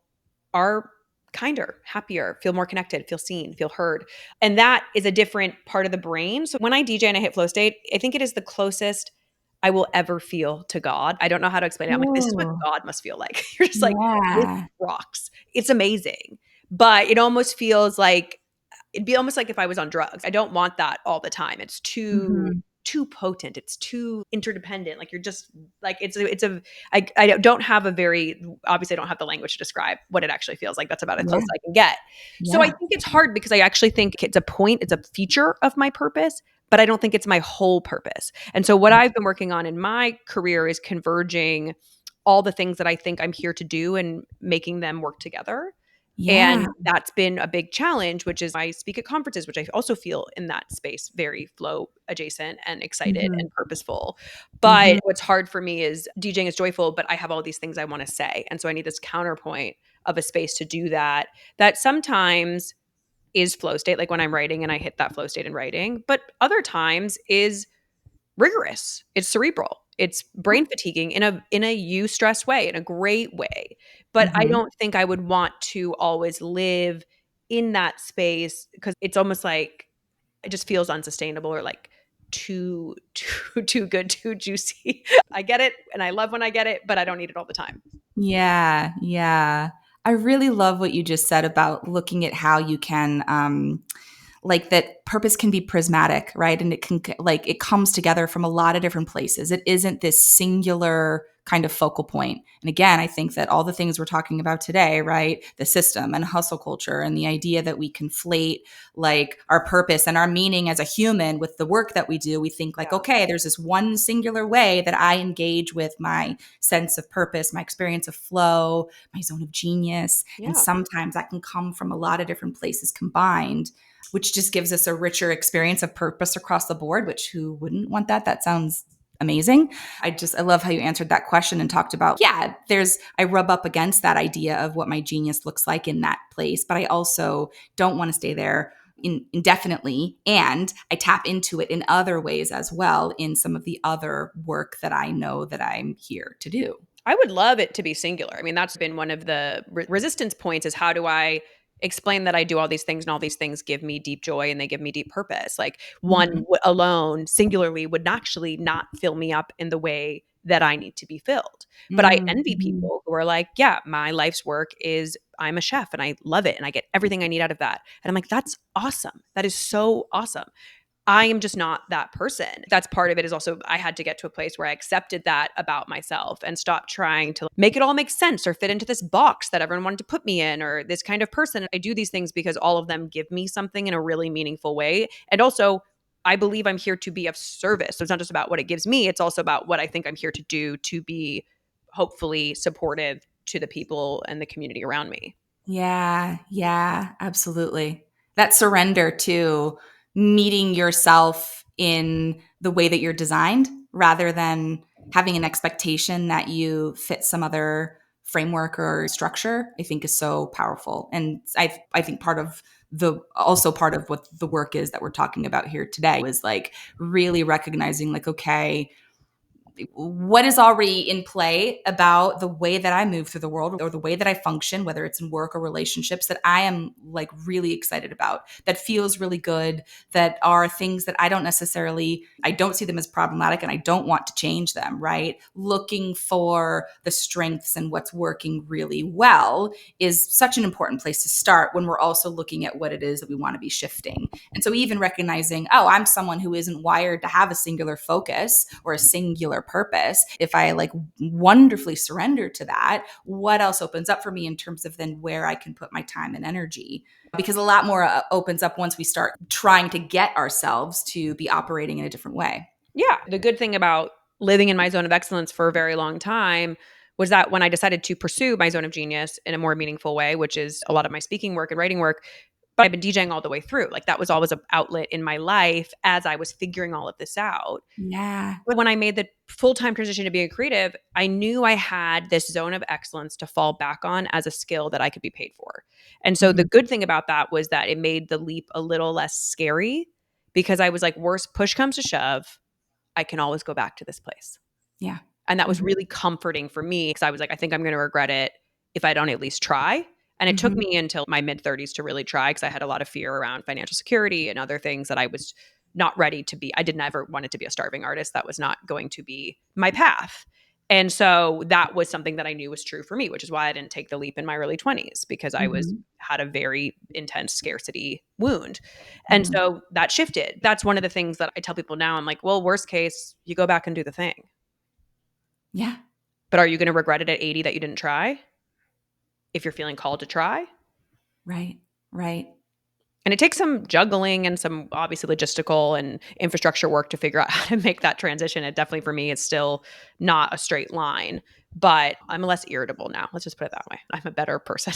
are kinder, happier, feel more connected, feel seen, feel heard. And that is a different part of the brain. So when I DJ and I hit flow state, I think it is the closest I will ever feel to God. I don't know how to explain it. I'm like, this is what Ooh. God must feel like. You're just like, this Yeah. rocks. It's amazing. But it almost feels like it'd be almost like if I was on drugs. I don't want that all the time. It's Mhm. too potent. It's too interdependent. Like you're just like I don't have a very, obviously I don't have the language to describe what it actually feels like. That's about as close Yeah. as I can get. So I Yeah. think it's hard because I actually think it's a feature of my purpose, but I don't think it's my whole purpose. And so what I've been working on in my career is converging all the things that I think I'm here to do and making them work together. Yeah. And that's been a big challenge, which is I speak at conferences, which I also feel in that space very flow adjacent and excited Mhm. and purposeful. Mhm. But what's hard for me is DJing is joyful, but I have all these things I want to say. And so I need this counterpoint of a space to do that, that sometimes is flow state, like when I'm writing and I hit that flow state in writing, but other times is rigorous. It's cerebral. It's brain fatiguing in a eustress way, in a great way. But I Mhm. don't think I would want to always live in that space because it's almost like it just feels unsustainable or like too good, too juicy. I get it and I love when I get it, but I don't need it all the time. Yeah, yeah. I really love what you just said about looking at how you can like that purpose can be prismatic, right? And it can like it comes together from a lot of different places. It isn't this singular kind of focal point. And again, I think that all the things we're talking about today, right? The system and hustle culture and the idea that we conflate like our purpose and our meaning as a human with the work that we do. We think like, Yeah. okay, there's this one singular way that I engage with my sense of purpose, my experience of flow, my zone of genius. And Yeah. sometimes that can come from a lot of different places combined, which just gives us a richer experience of purpose across the board, which who wouldn't want that? That sounds amazing. I love how you answered that question and talked about, yeah, I rub up against that idea of what my genius looks like in that place, but I also don't want to stay there indefinitely. And I tap into it in other ways as well in some of the other work that I know that I'm here to do. I would love it to be singular. I mean, that's been one of the resistance points is how do I explain that I do all these things and all these things give me deep joy and they give me deep purpose. Like one Mhm. alone singularly would actually not fill me up in the way that I need to be filled. But I envy Mhm. people who are like, yeah, my life's work is I'm a chef and I love it and I get everything I need out of that. And I'm like, that's awesome. That is so awesome. I am just not that person. That's part of it is also I had to get to a place where I accepted that about myself and stopped trying to make it all make sense or fit into this box that everyone wanted to put me in or this kind of person. I do these things because all of them give me something in a really meaningful way. And also, I believe I'm here to be of service. So it's not just about what it gives me, it's also about what I think I'm here to do to be hopefully supportive to the people and the community around me. Yeah, yeah, absolutely. That surrender to meeting yourself in the way that you're designed rather than having an expectation that you fit some other framework or structure, I think is so powerful. And I think part of what the work is that we're talking about here today was like really recognizing like, okay, what is already in play about the way that I move through the world or the way that I function, whether it's in work or relationships, that I am like really excited about, that feels really good, that are things that I don't see them as problematic and I don't want to change them, right? Looking for the strengths and what's working really well is such an important place to start when we're also looking at what it is that we want to be shifting. And so even recognizing, oh, I'm someone who isn't wired to have a singular focus or a singular purpose, if I like wonderfully surrender to that, what else opens up for me in terms of then where I can put my time and energy? Because a lot more opens up once we start trying to get ourselves to be operating in a different way. Yeah. The good thing about living in my zone of excellence for a very long time was that when I decided to pursue my zone of genius in a more meaningful way, which is a lot of my speaking work and writing work, but I've been DJing all the way through. Like that was always an outlet in my life as I was figuring all of this out. Yeah. But when I made the full-time transition to be a creative, I knew I had this zone of excellence to fall back on as a skill that I could be paid for. And so the Mhm. good thing about that was that it made the leap a little less scary because I was like, worst push comes to shove, I can always go back to this place. Yeah. And that was Mhm. really comforting for me because I was like, I think I'm going to regret it if I don't at least try. And it took Mhm. me until my mid 30s to really try because I had a lot of fear around financial security and other things that I was not ready to be. I did never wanted to be a starving artist. That was not going to be my path. And so that was something that I knew was true for me, which is why I didn't take the leap in my early 20s because I was Mhm. had a very intense scarcity wound. And Mhm. so that shifted. That's one of the things that I tell people now. I'm like, well, worst case, you go back and do the thing. Yeah. But are you going to regret it at 80 that you didn't try? If you're feeling called to try? Right. Right. And it takes some juggling and some obviously logistical and infrastructure work to figure out how to make that transition. It definitely for me, it's still not a straight line, but I'm less irritable now. Let's just put it that way. I'm a better person.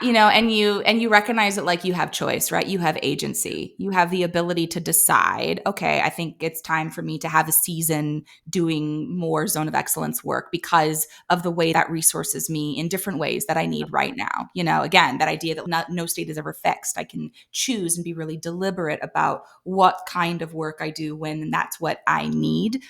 And you recognize that like you have choice, right? You have agency. You have the ability to decide, okay, I think it's time for me to have a season doing more zone of excellence work because of the way that resources me in different ways that I need right now. Again, that idea that no state is ever fixed. I can choose and be really deliberate about what kind of work I do when that's what I need.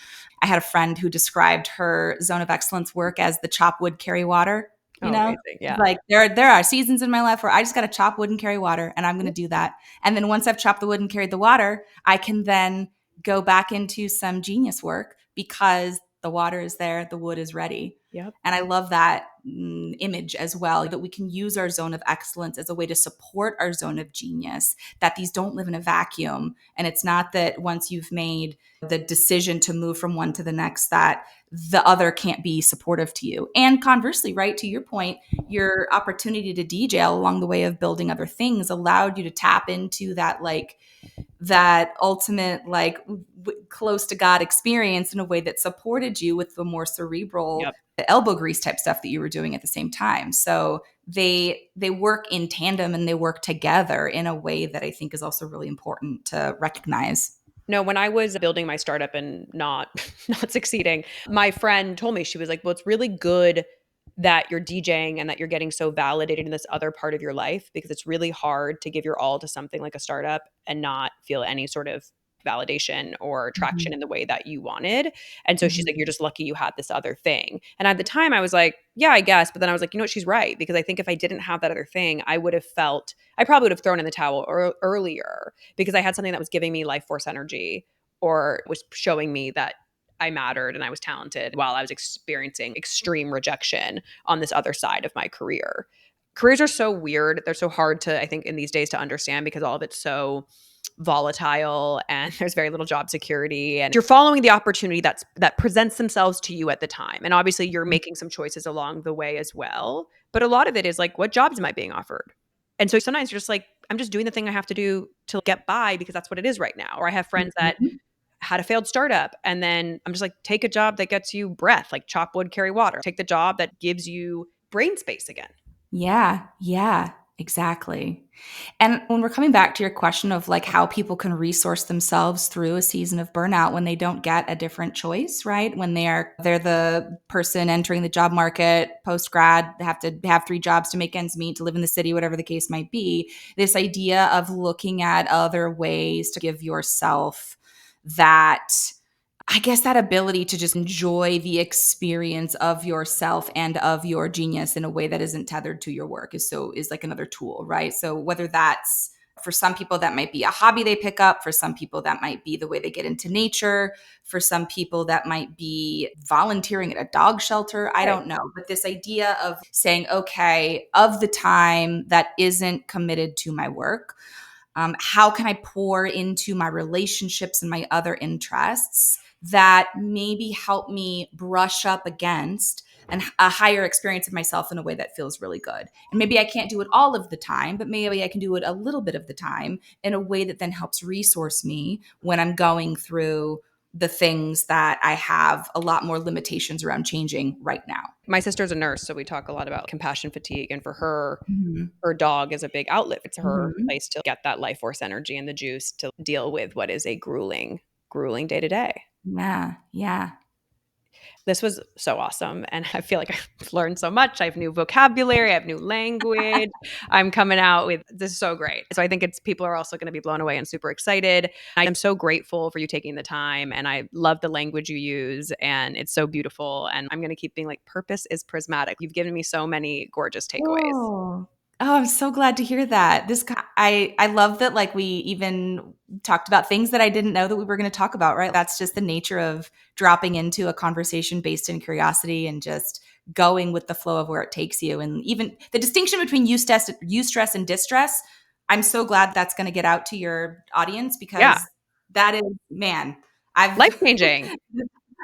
I had a friend who described her zone of excellence work as the chop wood, carry water. Oh, amazing. It's Yeah. like there are seasons in my life where I just got to chop wood and carry water, and I'm going to do that. And then once I've chopped the wood and carried the water, I can then go back into some genius work because the water is there, the wood is ready. Yep. And I love that image as well, that we can use our zone of excellence as a way to support our zone of genius, that these don't live in a vacuum. And it's not that once you've made the decision to move from one to the next, that the other can't be supportive to you. And conversely, right, to your point, your opportunity to DJ along the way of building other things allowed you to tap into that ultimate close to God experience in a way that supported you with the more cerebral Yep. elbow grease type stuff that you were doing at the same time. So they work in tandem and they work together in a way that I think is also really important to recognize. No, when I was building my startup and not not succeeding, my friend told me, she was like, well, it's really good that you're DJing and that you're getting so validated in this other part of your life because it's really hard to give your all to something like a startup and not feel any sort of validation or Mhm. traction in the way that you wanted. And so she's Mhm. like, you're just lucky you had this other thing. And at the time I was like, yeah, I guess. But then I was like, you know what? She's right. Because I think if I didn't have that other thing, I probably would have thrown in the towel earlier because I had something that was giving me life force energy or was showing me that I mattered and I was talented while I was experiencing extreme rejection on this other side of my career. Careers are so weird. They're so hard to, I think, in these days to understand because all of it's so volatile and there's very little job security and you're following the opportunity that presents themselves to you at the time. And obviously you're making some choices along the way as well. But a lot of it is like, what jobs am I being offered? And so sometimes you're just like, I'm just doing the thing I have to do to get by because that's what it is right now. Or I have friends that Mhm. had a failed startup and then I'm just like, take a job that gets you breath, like chop wood, carry water. Take the job that gives you brain space again. Yeah, yeah, exactly. And when we're coming back to your question of like how people can resource themselves through a season of burnout when they don't get a different choice, right? When they're the person entering the job market post grad, they have to have three jobs to make ends meet, to live in the city, whatever the case might be. This idea of looking at other ways to give yourself that, I guess, that ability to just enjoy the experience of yourself and of your genius in a way that isn't tethered to your work is like another tool, right? So whether that's for some people that might be a hobby they pick up, for some people that might be the way they get into nature, for some people that might be volunteering at a dog shelter, I Right. don't know. But this idea of saying, okay, of the time that isn't committed to my work, how can I pour into my relationships and my other interests that maybe help me brush up against a higher experience of myself in a way that feels really good. And maybe I can't do it all of the time, but maybe I can do it a little bit of the time in a way that then helps resource me when I'm going through the things that I have a lot more limitations around changing right now. My sister's a nurse, so we talk a lot about compassion fatigue. And for her, Mm-hmm. her dog is a big outlet. It's her Mm-hmm. place to get that life force energy and the juice to deal with what is a grueling, grueling day to day. Yeah. Yeah. This was so awesome. And I feel like I've learned so much. I have new vocabulary, I have new language. I'm coming out with this is so great. So I think people are also going to be blown away and super excited. I am so grateful for you taking the time. And I love the language you use. And it's so beautiful. And I'm going to keep being like, purpose is prismatic. You've given me so many gorgeous takeaways. Oh, I'm so glad to hear that. I love that like we even talked about things that I didn't know that we were going to talk about, right? That's just the nature of dropping into a conversation based in curiosity and just going with the flow of where it takes you. And even the distinction between eustress and distress, I'm so glad that's going to get out to your audience Yeah. because that is, man, I've Life changing.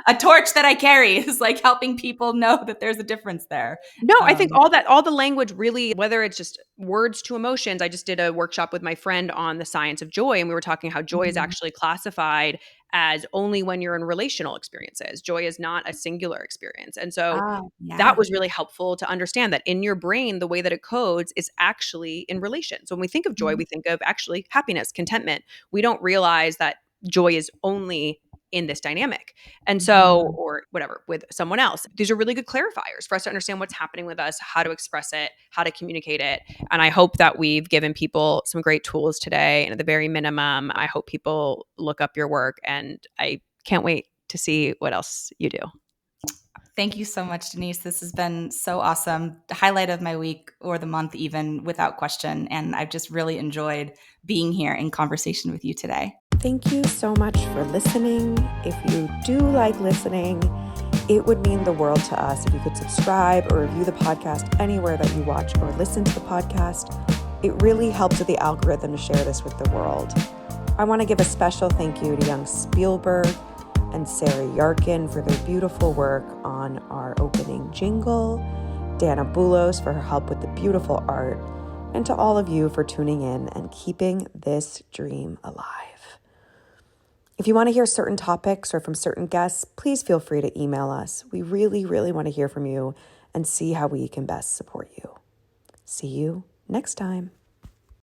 a torch that I carry is like helping people know that there's a difference there. No, I think all the language really, whether it's just words to emotions. I just did a workshop with my friend on the science of joy, and we were talking how joy is Mhm. actually classified as only when you're in relational experiences. Joy is not a singular experience. And so that Yeah. was really helpful to understand that in your brain, the way that it codes is actually in relation. So when we think of joy, Mhm. we think of actually happiness, contentment. We don't realize that joy is only in this dynamic. And so, Mhm. or whatever, with someone else. These are really good clarifiers for us to understand what's happening with us, how to express it, how to communicate it. And I hope that we've given people some great tools today. And at the very minimum, I hope people look up your work. And I can't wait to see what else you do. Thank you so much, Denise. This has been so awesome. The highlight of my week or the month, even without question. And I've just really enjoyed being here in conversation with you today. Thank you so much for listening. If you do like listening, it would mean the world to us if you could subscribe or review the podcast anywhere that you watch or listen to the podcast. It really helps with the algorithm to share this with the world. I want to give a special thank you to young Spielberg and Sarah Yarkin for their beautiful work on our opening jingle, Dana Boulos for her help with the beautiful art, and to all of you for tuning in and keeping this dream alive. If you want to hear certain topics or from certain guests, please feel free to email us. We really, really want to hear from you and see how we can best support you. See you next time.